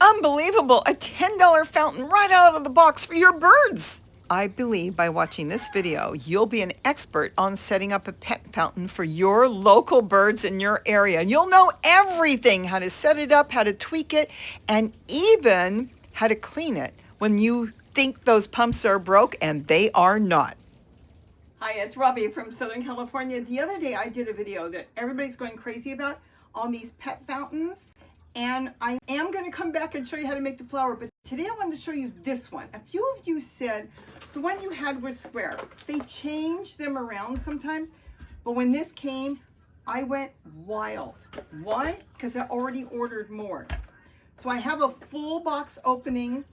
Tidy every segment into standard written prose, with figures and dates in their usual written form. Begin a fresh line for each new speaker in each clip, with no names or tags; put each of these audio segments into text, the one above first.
Unbelievable, a $10 fountain right out of the box for your birds. I believe by watching this video, you'll be an expert on setting up a pet fountain for your local birds in your area. You'll know everything, how to set it up, how to tweak it, and even how to clean it when you think those pumps are broke, and they are not. Hi, it's Robbie from Southern California. The other day I did a video that everybody's going crazy about on these pet fountains. And I am going to come back and show you how to make the flower, but today I wanted to show you this one. A few of you said the one you had was square. They change them around sometimes, but when this came, I went wild. Why? Because I already ordered more. So I have a full box opening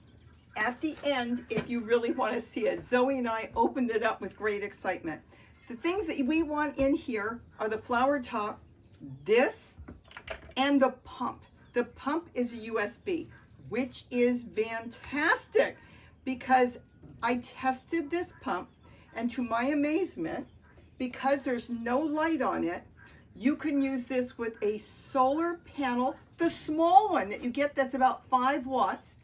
at the end if you really want to see it. Zoe and I opened it up with great excitement. The things that we want in here are the flower top, this, and the pump. The pump is a USB, which is fantastic because I tested this pump, and to my amazement, because there's no light on it, you can use this with a solar panel, the small one that you get that's about 5 watts,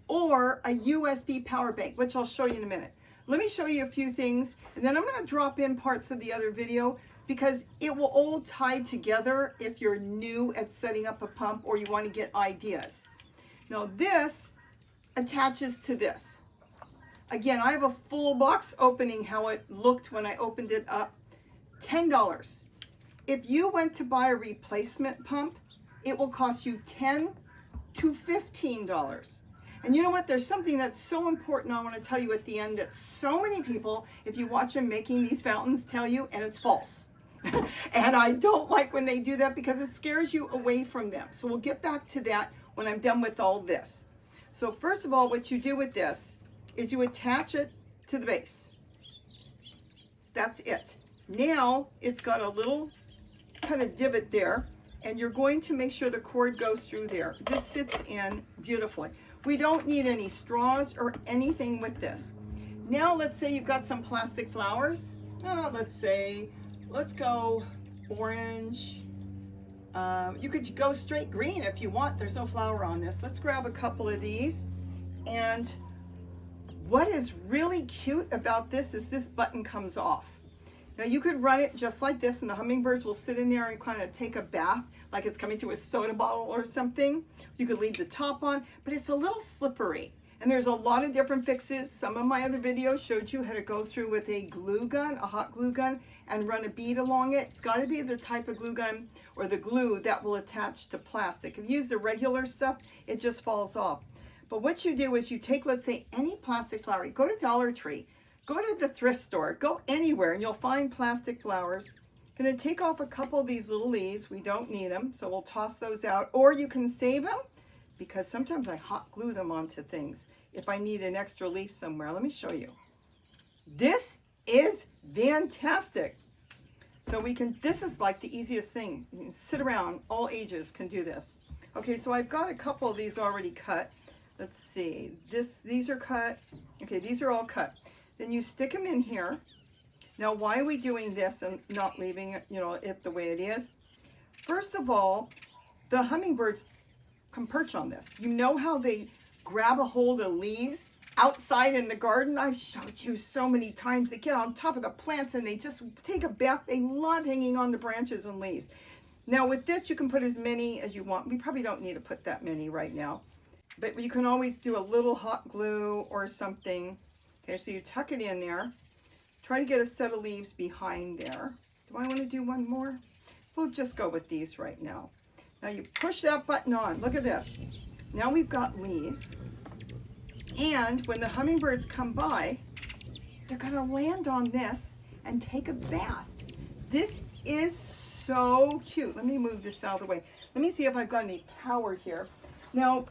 or a USB power bank, which I'll show you in a minute. Let me show you a few things, and then I'm going to drop in parts of the other video because it will all tie together if you're new at setting up a pump or you want to get ideas. Now this attaches to this. Again, I have a full box opening how it looked when I opened it up. $10. If you went to buy a replacement pump, it will cost you $10 to $15. And you know what? There's something that's so important I want to tell you at the end that so many people, if you watch them making these fountains, tell you, and it's false. And I don't like when they do that because it scares you away from them. So we'll get back to that when I'm done with all this. So first of all, what you do with this is you attach it to the base. That's it. Now it's got a little kind of divot there, and you're going to make sure the cord goes through there. This sits in beautifully. We don't need any straws or anything with this. Now let's say you've got some plastic flowers. Let's go orange. You could go straight green if you want. There's no flower on this. Let's grab a couple of these. And what is really cute about this is this button comes off. Now you could run it just like this and the hummingbirds will sit in there and kind of take a bath like it's coming through a soda bottle or something. You could leave the top on, but it's a little slippery. And there's a lot of different fixes. Some of my other videos showed you how to go through with a glue gun, a hot glue gun, and run a bead along it. It's got to be the type of glue gun or the glue that will attach to plastic. If you use the regular stuff, it just falls off. But what you do is you take, let's say, any plastic flower. Go to Dollar Tree, go to the thrift store, go anywhere, and you'll find plastic flowers. Going to take off a couple of these little leaves. We don't need them, so we'll toss those out. Or you can save them, because sometimes I hot glue them onto things if I need an extra leaf somewhere. Let me show you. This is fantastic. So this is like the easiest thing. You can sit around, all ages can do this. Okay, so I've got a couple of these already cut. Let's see, these are cut. Okay, these are all cut. Then you stick them in here. Now, why are we doing this and not leaving it, it the way it is? First of all, the hummingbirds can perch on this. You know how they grab a hold of leaves outside in the garden? I've showed you so many times. They get on top of the plants and they just take a bath. They love hanging on the branches and leaves. Now with this, you can put as many as you want. We probably don't need to put that many right now, but you can always do a little hot glue or something. Okay, so you tuck it in there. Try to get a set of leaves behind there. Do I want to do one more? We'll just go with these right now. Now you push that button on. Look at this. Now we've got leaves. And when the hummingbirds come by, they're going to land on this and take a bath. This is so cute. Let me move this out of the way. Let me see if I've got any power here. Now,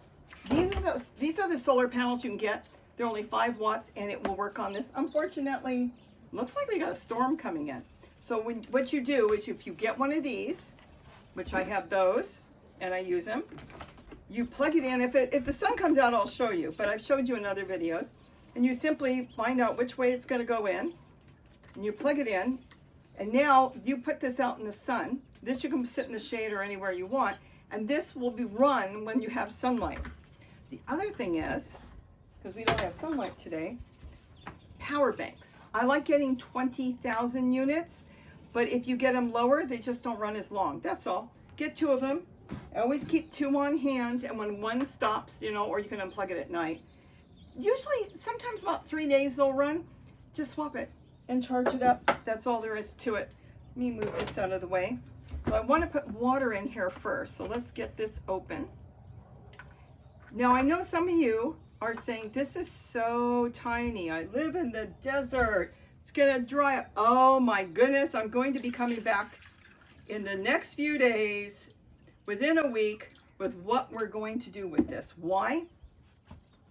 these are the solar panels you can get. They're only 5 watts and it will work on this. Unfortunately, looks like we got a storm coming in. So what you do is if you get one of these, which I have those and I use them, you plug it in. If the sun comes out, I'll show you, but I've showed you in other videos. And you simply find out which way it's going to go in, and you plug it in. And now you put this out in the sun. This you can sit in the shade or anywhere you want, and this will be run when you have sunlight. The other thing is, because we don't have sunlight today, power banks. I like getting 20,000 units, but if you get them lower, they just don't run as long. That's all. Get 2 of them. I always keep 2 on hand, and when one stops, you know, or you can unplug it at night. Usually, sometimes about 3 days they'll run. Just swap it and charge it up. That's all there is to it. Let me move this out of the way. So I want to put water in here first. So let's get this open. Now I know some of you are saying, this is so tiny. I live in the desert. It's gonna dry up. Oh my goodness, I'm going to be coming back in the next few days, within a week, with what we're going to do with this. Why?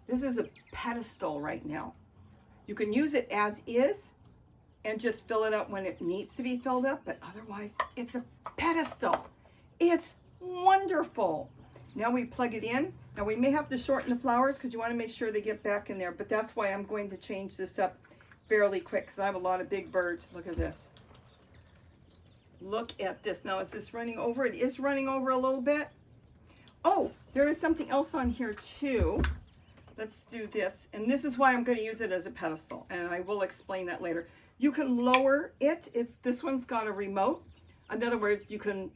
This is a pedestal right now. You can use it as is and just fill it up when it needs to be filled up, but otherwise it's a pedestal. It's wonderful. Now we plug it in. Now we may have to shorten the flowers because you want to make sure they get back in there, but that's why I'm going to change this up fairly quick because I have a lot of big birds. Look at this. Look at this. Now is this running over? It is running over a little bit. Oh, there is something else on here too. Let's do this. And this is why I'm going to use it as a pedestal, and I will explain that later. You can lower it. This one's got a remote. In other words, you can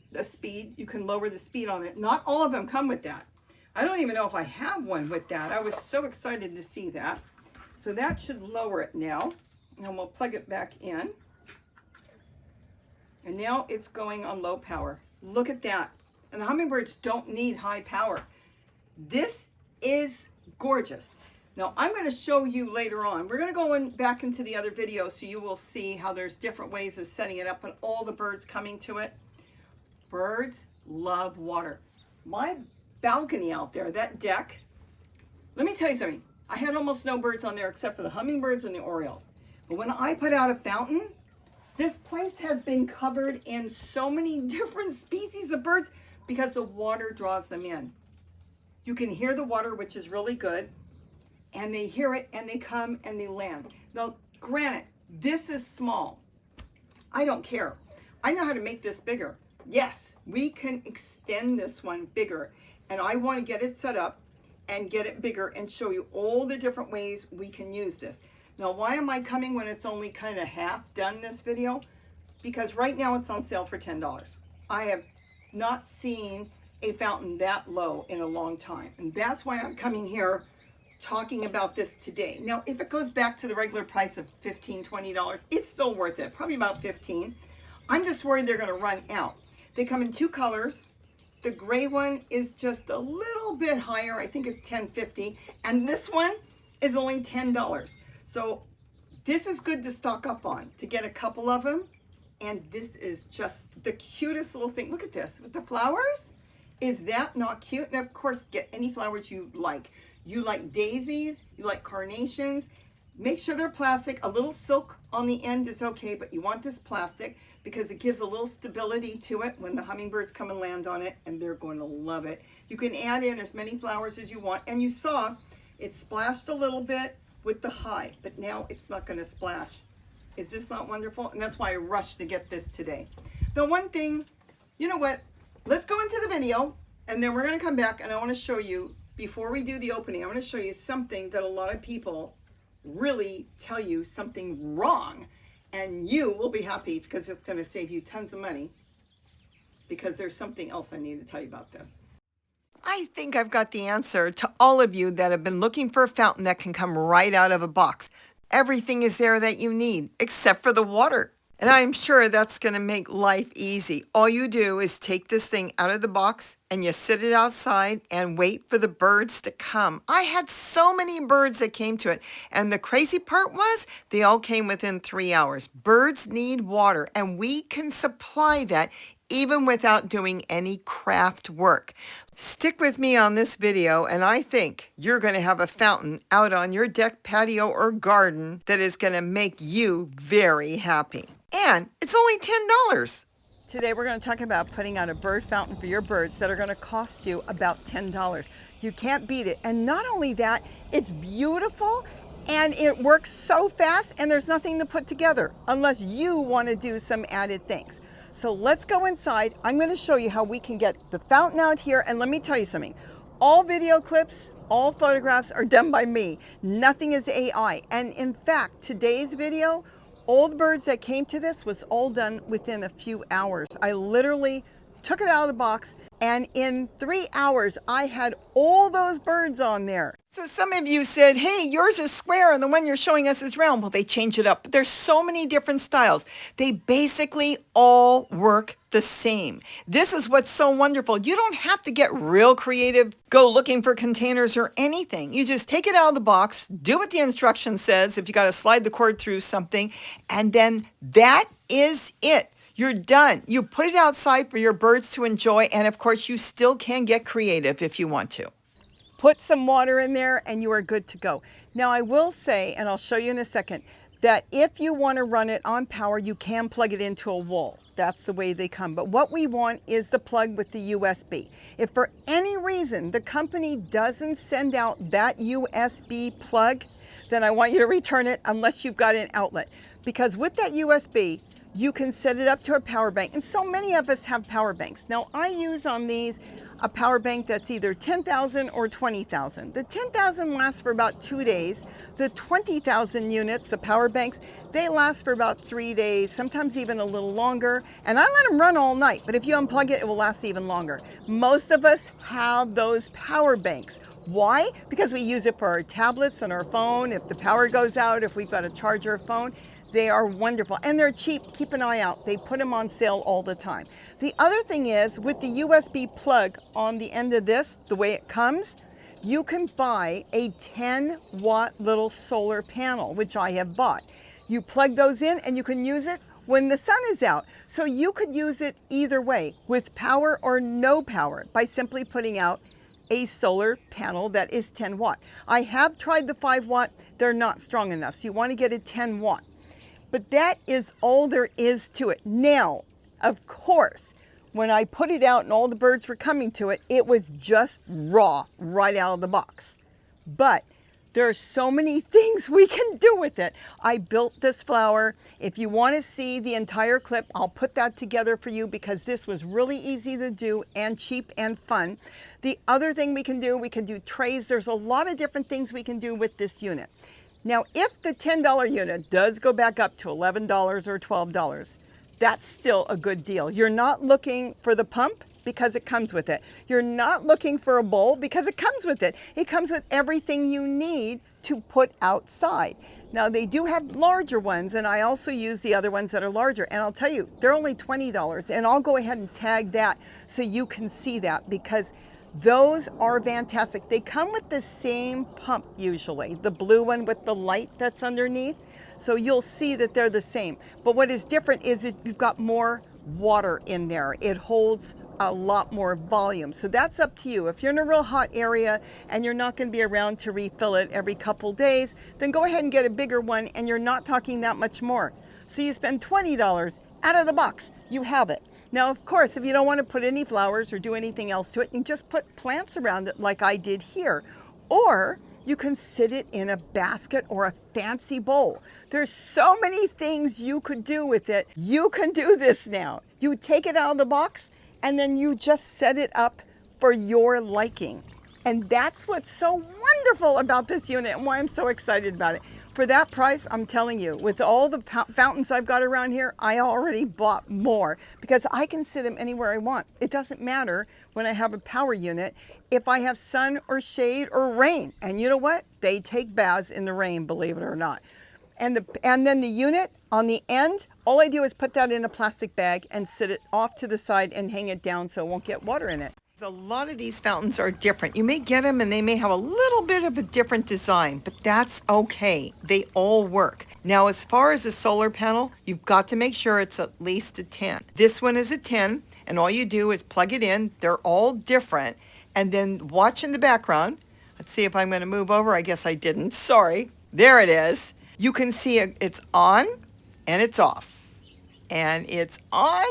lower the speed on it. Not all of them come with that. I don't even know if I have one with that. I was so excited to see that. So that should lower it now. And we'll plug it back in. And now it's going on low power. Look at that. And the hummingbirds don't need high power. This is gorgeous. Now I'm going to show you later on. We're going to go back into the other video so you will see how there's different ways of setting it up and all the birds coming to it. Birds love water. My balcony out there, that deck, let me tell you something. I had almost no birds on there except for the hummingbirds and the orioles. But when I put out a fountain, this place has been covered in so many different species of birds because the water draws them in. You can hear the water, which is really good. And they hear it and they come and they land. Now, granted, this is small. I don't care. I know how to make this bigger. Yes, we can extend this one bigger. And I want to get it set up and get it bigger and show you all the different ways we can use this. Now, why am I coming when it's only kind of half done this video? Because right now it's on sale for $10. I have not seen a fountain that low in a long time. And that's why I'm coming here talking about this today. Now, if it goes back to the regular price of $15, $20, it's still worth it. Probably about $15. I'm just worried they're going to run out. They come in 2 colors. The gray one is just a little bit higher. I think it's $10.50. And this one is only $10. So this is good to stock up on, to get a couple of them. And this is just the cutest little thing. Look at this with the flowers. Is that not cute? And of course, get any flowers you like. You like daisies, you like carnations. Make sure they're plastic. A little silk on the end is okay, but you want this plastic because it gives a little stability to it when the hummingbirds come and land on it, and they're going to love it. You can add in as many flowers as you want, and you saw it splashed a little bit with the high, but now it's not going to splash. Is this not wonderful? And that's why I rushed to get this today. The one thing, you know what? Let's go into the video, and then we're going to come back, and I want to show you, before we do the opening, I want to show you something that a lot of people really tell you something wrong, and you will be happy because it's going to save you tons of money, because there's something else I need to tell you about this. I think I've got the answer to all of you that have been looking for a fountain that can come right out of a box. Everything is there that you need, except for the water. And I'm sure that's going to make life easy. All you do is take this thing out of the box and you sit it outside and wait for the birds to come. I had so many birds that came to it. And the crazy part was they all came within 3 hours. Birds need water, and we can supply that even without doing any craft work. Stick with me on this video, and I think you're going to have a fountain out on your deck, patio, or garden that is going to make you very happy. And it's only $10. Today we're going to talk about putting out a bird fountain for your birds that are going to cost you about $10. You can't beat it. And not only that, it's beautiful and it works so fast, and there's nothing to put together unless you want to do some added things. So let's go inside. I'm going to show you how we can get the fountain out here. And let me tell you something. All video clips, all photographs are done by me. Nothing is AI. And in fact, today's video, all the birds that came to this was all done within a few hours. I literally took it out of the box, and in 3 hours, I had all those birds on there. So some of you said, hey, yours is square and the one you're showing us is round. Well, they change it up. But there's so many different styles. They basically all work the same. This is what's so wonderful. You don't have to get real creative, go looking for containers or anything. You just take it out of the box, do what the instruction says if you got to slide the cord through something, and then that is it. You're done. You put it outside for your birds to enjoy, and of course, you still can get creative if you want to. Put some water in there and you are good to go. Now, I will say, and I'll show you in a second, that if you want to run it on power, you can plug it into a wall. That's the way they come. But what we want is the plug with the USB. If for any reason the company doesn't send out that USB plug, then I want you to return it unless you've got an outlet. Because with that USB, you can set it up to a power bank. And so many of us have power banks. Now, I use on these a power bank that's either 10,000 or 20,000. The 10,000 lasts for about 2 days. The 20,000 units, the power banks, they last for about 3 days, sometimes even a little longer. And I let them run all night, but if you unplug it, it will last even longer. Most of us have those power banks. Why? Because we use it for our tablets and our phone. If the power goes out, if we've got to charge our phone, they are wonderful and they're cheap. Keep an eye out. They put them on sale all the time. The other thing is with the USB plug on the end of this, the way it comes, you can buy a 10-watt little solar panel, which I have bought. You plug those in and you can use it when the sun is out. So you could use it either way, with power or no power, by simply putting out a solar panel that is 10 watt. I have tried the 5 watt. They're not strong enough. So you want to get a 10 watt. But that is all there is to it. Now, of course, when I put it out and all the birds were coming to it, it was just raw right out of the box. But there are so many things we can do with it. I built this flower. If you want to see the entire clip, I'll put that together for you because this was really easy to do and cheap and fun. The other thing we can do trays. There's a lot of different things we can do with this unit. Now, if the $10 unit does go back up to $11 or $12, that's still a good deal. You're not looking for the pump because it comes with it. You're not looking for a bowl because it comes with it. It comes with everything you need to put outside. Now, they do have larger ones, and I also use the other ones that are larger. And I'll tell you, they're only $20, and I'll go ahead and tag that so you can see that because those are fantastic. They come with the same pump usually, the blue one with the light that's underneath. So you'll see that they're the same. But what is different is that you've got more water in there. It holds a lot more volume. So that's up to you. If you're in a real hot area and you're not going to be around to refill it every couple days, then go ahead and get a bigger one and you're not talking that much more. So you spend $20 out of the box. You have it. Now, of course, if you don't want to put any flowers or do anything else to it, you just put plants around it like I did here. Or you can sit it in a basket or a fancy bowl. There's so many things you could do with it. You can do this now. You take it out of the box and then you just set it up for your liking. And that's what's so wonderful about this unit and why I'm so excited about it. For that price, I'm telling you, with all the fountains I've got around here, I already bought more because I can sit them anywhere I want. It doesn't matter when I have a power unit if I have sun or shade or rain. And you know what? They take baths in the rain, believe it or not. And then the unit on the end, all I do is put that in a plastic bag and sit it off to the side and hang it down so it won't get water in it. A lot of these fountains are different. You may get them and they may have a little bit of a different design, but that's okay. They all work. Now, as far as a solar panel, you've got to make sure it's at least a 10. This one is a 10, and all you do is plug it in. They're all different. And then watch in the background. Let's see if I'm going to move over. I guess I didn't. Sorry. There it is. You can see it's on and it's off. And it's on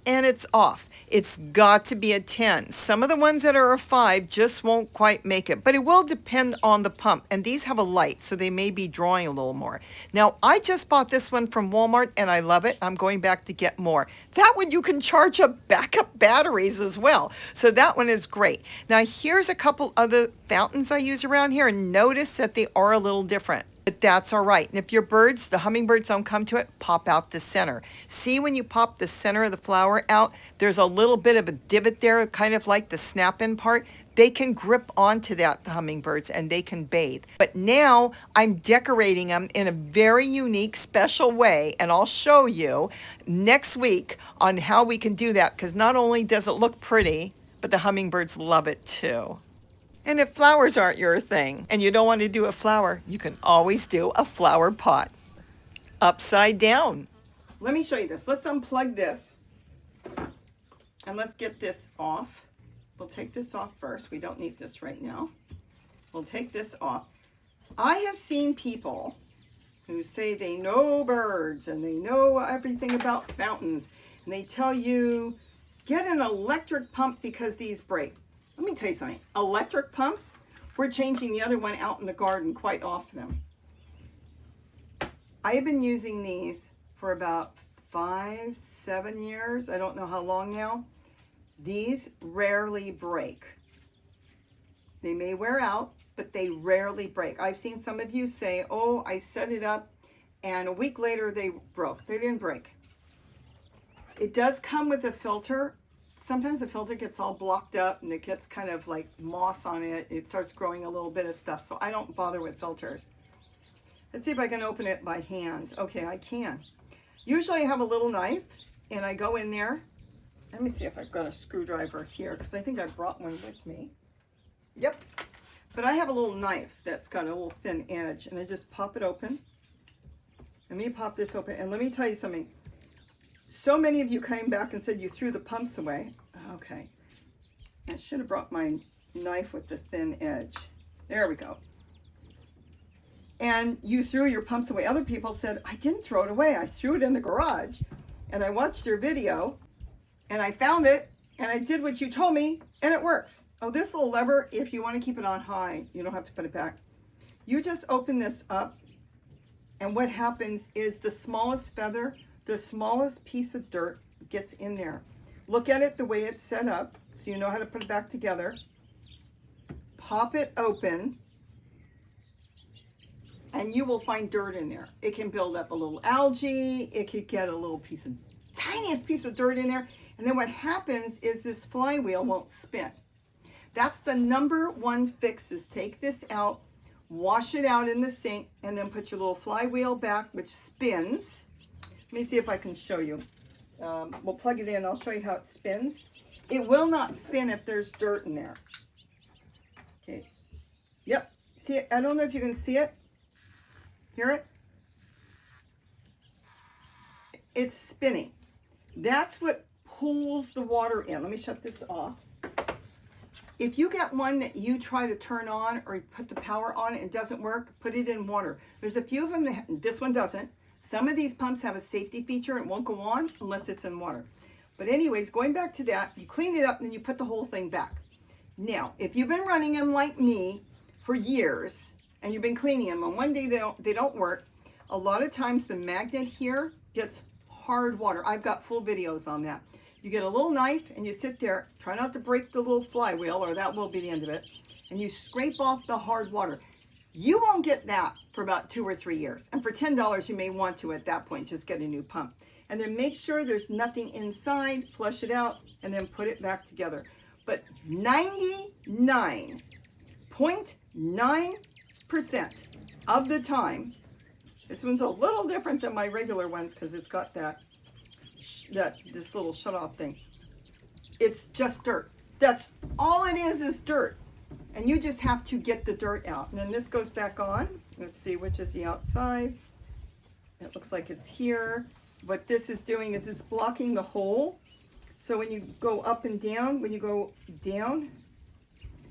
and it's off. It's got to be a 10. Some of the ones that are a 5 just won't quite make it, but it will depend on the pump. And these have a light, so they may be drawing a little more. Now, I just bought this one from Walmart and I love it. I'm going back to get more. That one you can charge up backup batteries as well. So that one is great. Now, here's a couple other fountains I use around here, and notice that they are a little different. But that's all right. And if your birds, the hummingbirds, don't come to it, pop out the center. See, when you pop the center of the flower out, there's a little bit of a divot there, kind of like the snap-in part. They can grip onto that, the hummingbirds, and they can bathe. But now I'm decorating them in a very unique, special way, and I'll show you next week on how we can do that, because not only does it look pretty, but the hummingbirds love it too. And if flowers aren't your thing and you don't want to do a flower, you can always do a flower pot upside down. Let me show you this. Let's unplug this and let's get this off. We'll take this off first. We don't need this right now. We'll take this off. I have seen people who say they know birds and they know everything about fountains, and they tell you, get an electric pump because these break. Let me tell you something. Electric pumps, we're changing the other one out in the garden quite often. I have been using these for about 5-7 years. I don't know how long now. These rarely break. They may wear out, but they rarely break. I've seen some of you say, oh, I set it up and a week later they broke. They didn't break. It does come with a filter. Sometimes the filter gets all blocked up and it gets kind of like moss on it. It starts growing a little bit of stuff, so I don't bother with filters. Let's see if I can open it by hand. Okay, I can. Usually I have a little knife and I go in there. Let me see if I've got a screwdriver here, because I think I brought one with me. Yep. But I have a little knife that's got a little thin edge, and I just pop it open. Let me pop this open, and let me tell you something. So many of you came back and said you threw the pumps away. Okay. I should have brought my knife with the thin edge. There we go. And you threw your pumps away. Other people said, I didn't throw it away. I threw it in the garage. And I watched your video, and I found it, and I did what you told me, and it works. Oh, this little lever, if you want to keep it on high, you don't have to put it back. You just open this up, and what happens is the smallest feather, the smallest piece of dirt gets in there. Look at it the way it's set up, so you know how to put it back together. Pop it open, and you will find dirt in there. It can build up a little algae. It could get a little piece of, tiniest piece of dirt in there. And then what happens is this flywheel won't spin. That's the number one fix, is take this out, wash it out in the sink, and then put your little flywheel back, which spins. Let me see if I can show you. We'll plug it in. I'll show you how it spins. It will not spin if there's dirt in there. Okay. Yep. See it? I don't know if you can see it. Hear it? It's spinning. That's what pulls the water in. Let me shut this off. If you get one that you try to turn on or you put the power on and it doesn't work, put it in water. There's a few of them that, this one doesn't. Some of these pumps have a safety feature and won't go on unless it's in water. But anyways, going back to that, you clean it up and then you put the whole thing back. Now, if you've been running them like me for years and you've been cleaning them and one day they don't work, a lot of times the magnet here gets hard water. I've got full videos on that. You get a little knife and you sit there, try not to break the little flywheel or that will be the end of it, and you scrape off the hard water. You won't get that for about 2 or 3 years. And for $10, you may want to at that point just get a new pump. And then make sure there's nothing inside, flush it out, and then put it back together. But 99.9% of the time, this one's a little different than my regular ones because it's got this little shut off thing. It's just dirt. That's all it is dirt. And you just have to get the dirt out. And then this goes back on. Let's see which is the outside. It looks like it's here. What this is doing is it's blocking the hole. So when you go up and down, when you go down,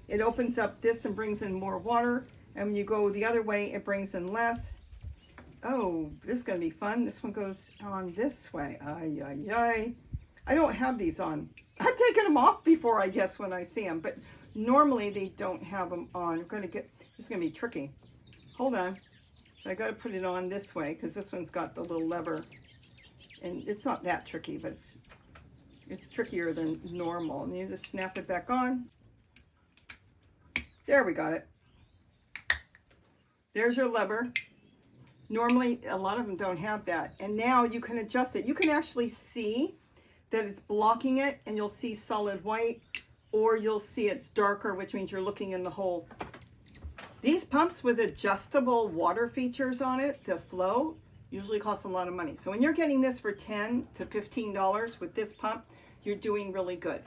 it opens up this and brings in more water. And when you go the other way, it brings in less. Oh, this is going to be fun. This one goes on this way. Ay, ay, ay. I don't have these on. I've taken them off before, I guess, when I see them, but normally they don't have them on. I'm going to get, this is going to be tricky. Hold on. So I got to put it on this way because this one's got the little lever, and it's not that tricky, but it's trickier than normal. And you just snap it back on. There, we got it. There's your lever. Normally, a lot of them don't have that. And now you can adjust it. You can actually see that it's blocking it, and you'll see solid white, or you'll see it's darker, which means you're looking in the hole. These pumps with adjustable water features on it, the flow, usually cost a lot of money. So when you're getting this for $10 to $15 with this pump, you're doing really good.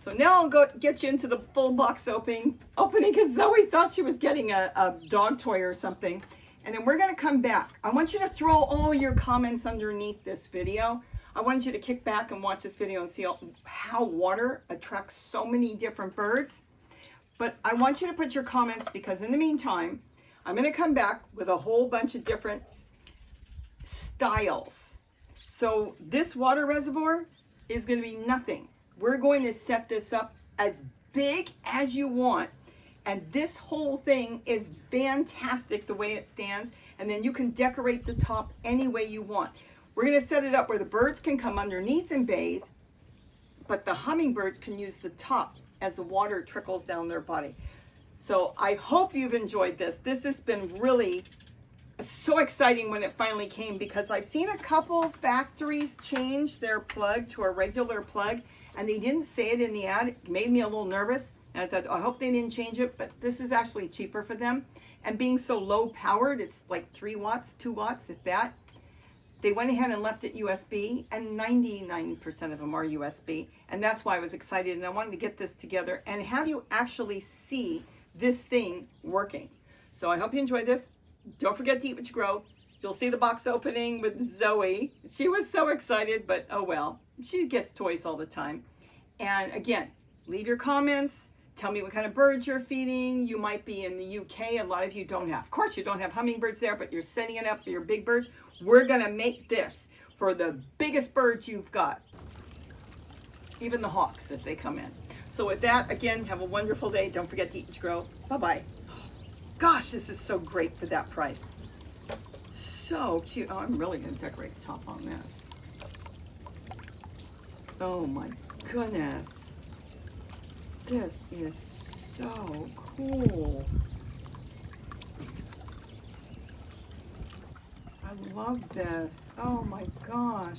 So now I'll go get you into the full box opening because Zoe thought she was getting a dog toy or something. And then we're going to come back. I want you to throw all your comments underneath this video. I want you to kick back and watch this video and see how water attracts so many different birds. But I want you to put your comments because in the meantime, I'm going to come back with a whole bunch of different styles. So this water reservoir is going to be nothing. We're going to set this up as big as you want. And this whole thing is fantastic the way it stands. And then you can decorate the top any way you want. We're going to set it up where the birds can come underneath and bathe, but the hummingbirds can use the top as the water trickles down their body. So I hope you've enjoyed this. This has been really so exciting when it finally came because I've seen a couple factories change their plug to a regular plug and they didn't say it in the ad. It made me a little nervous. And I thought, I hope they didn't change it, but this is actually cheaper for them. And being so low powered, it's like 3 watts, 2 watts, if that. They went ahead and left it USB, and 99% of them are USB. And that's why I was excited, and I wanted to get this together and have you actually see this thing working. So I hope you enjoyed this. Don't forget to eat what you grow. You'll see the box opening with Zoe. She was so excited, but oh well. She gets toys all the time. And again, leave your comments. Tell me what kind of birds you're feeding. You might be in the UK. A lot of you don't have. Of course, you don't have hummingbirds there, but you're setting it up for your big birds. We're going to make this for the biggest birds you've got. Even the hawks, if they come in. So with that, again, have a wonderful day. Don't forget to eat and grow. Bye-bye. Gosh, this is so great for that price. So cute. Oh, I'm really going to decorate the top on this. Oh, my goodness. This is so cool. I love this. Oh my gosh.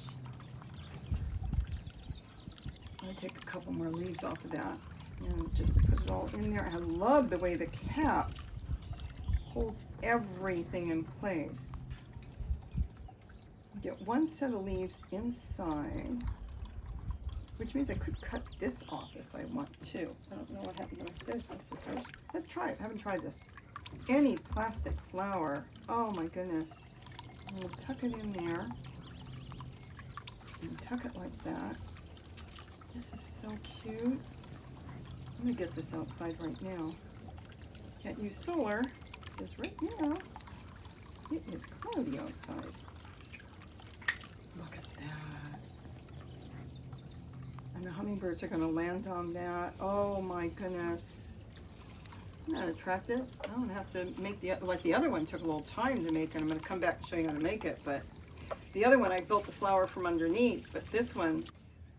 I'm going to take a couple more leaves off of that and just put it all in there. I love the way the cap holds everything in place. Get one set of leaves inside. Which means I could cut this off if I want to. I don't know what happened to my scissors. Let's try it. I haven't tried this. Any plastic flower. Oh my goodness. We'll tuck it in there. And tuck it like that. This is so cute. I'm going to get this outside right now. Can't use solar because right now it is cloudy outside. Look at that. And the hummingbirds are going to land on that. Oh my goodness. Isn't that attractive? I don't have to make like the other one took a little time to make, and I'm going to come back and show you how to make it. But the other one, I built the flower from underneath. But this one,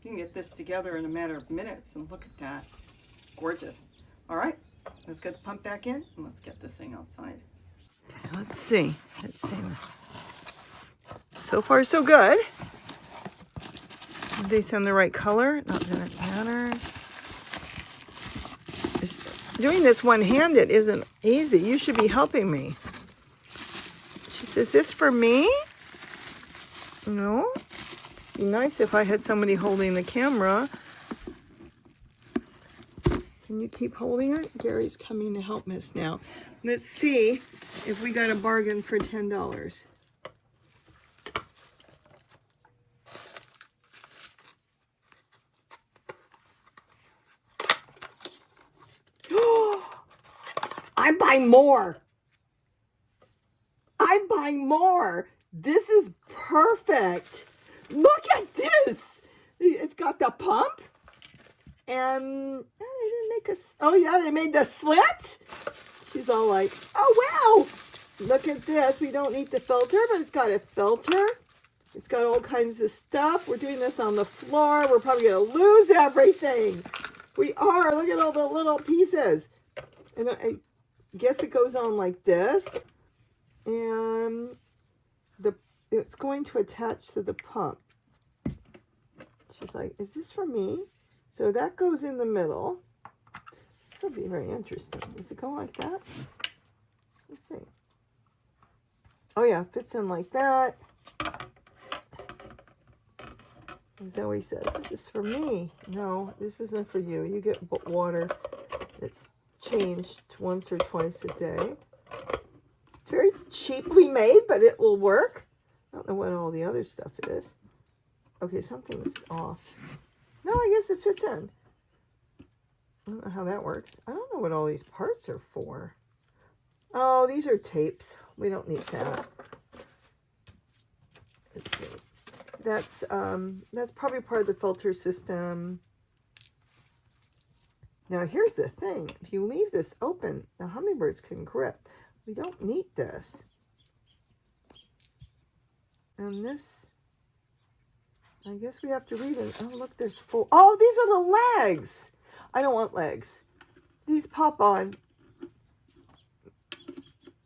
you can get this together in a matter of minutes. And look at that. Gorgeous. All right, let's get the pump back in and let's get this thing outside. Okay, let's see. So far, so good. Did they send the right color? Not that it matters. Doing this one-handed isn't easy. You should be helping me. She says, is this for me? No. Be nice if I had somebody holding the camera. Can you keep holding it? Gary's coming to help us now. Let's see if we got a bargain for $10. I'm buying more. I'm buying more. This is perfect. Look at this.
It's got the pump. And oh, they didn't make us. Oh yeah, they made the slit. She's all like, "Oh wow, look at this. We don't need the filter, but it's got a filter. It's got all kinds of stuff. We're doing this on the floor. We're probably gonna lose everything. We are. Look at all the little pieces. And I guess it goes on like this, and it's going to attach to the pump." She's like, "Is this for me?" So that goes in the middle. This will be very interesting. Does it go like that? Let's see. Oh yeah, it fits in like that. Zoe says, "This is for me." No, this isn't for you. You get water that's changed once or twice a day. It's very cheaply made, but it will work. I don't know what all the other stuff is. Okay, something's off. No, I guess it fits in. I don't know how that works. I don't know what all these parts are for. Oh, these are tapes. We don't need that. Let's see. That's probably part of the filter system. Now here's the thing. If you leave this open, the hummingbirds can grip. We don't need this. And this, I guess we have to read it. Oh, look, there's four. Oh, these are the legs. I don't want legs. These pop on.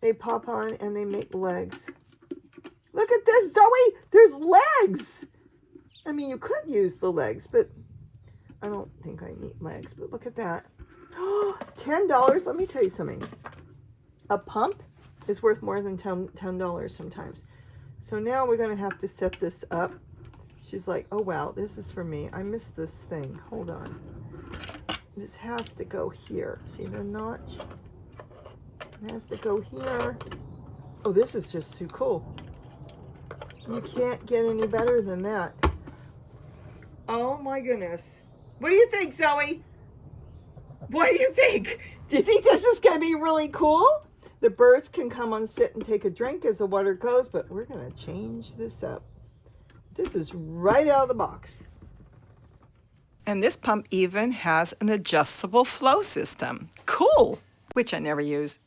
They pop on and they make legs. Look at this, Zoe. There's legs. I mean, you could use the legs, but I don't think I need legs. But look at that. $10. Let me tell you something. A pump is worth more than $10 sometimes. So now we're going to have to set this up. She's like, "Oh, wow, this is for me. I missed this thing. Hold on. This has to go here. See the notch? It has to go here. Oh, this is just too cool. You can't get any better than that. Oh, my goodness. What do you think, Zoe? What do you think? Do you think this is going to be really cool? The birds can come and sit and take a drink as the water goes, but we're going to change this up. This is right out of the box.
And this pump even has an adjustable flow system. Cool, which I never use.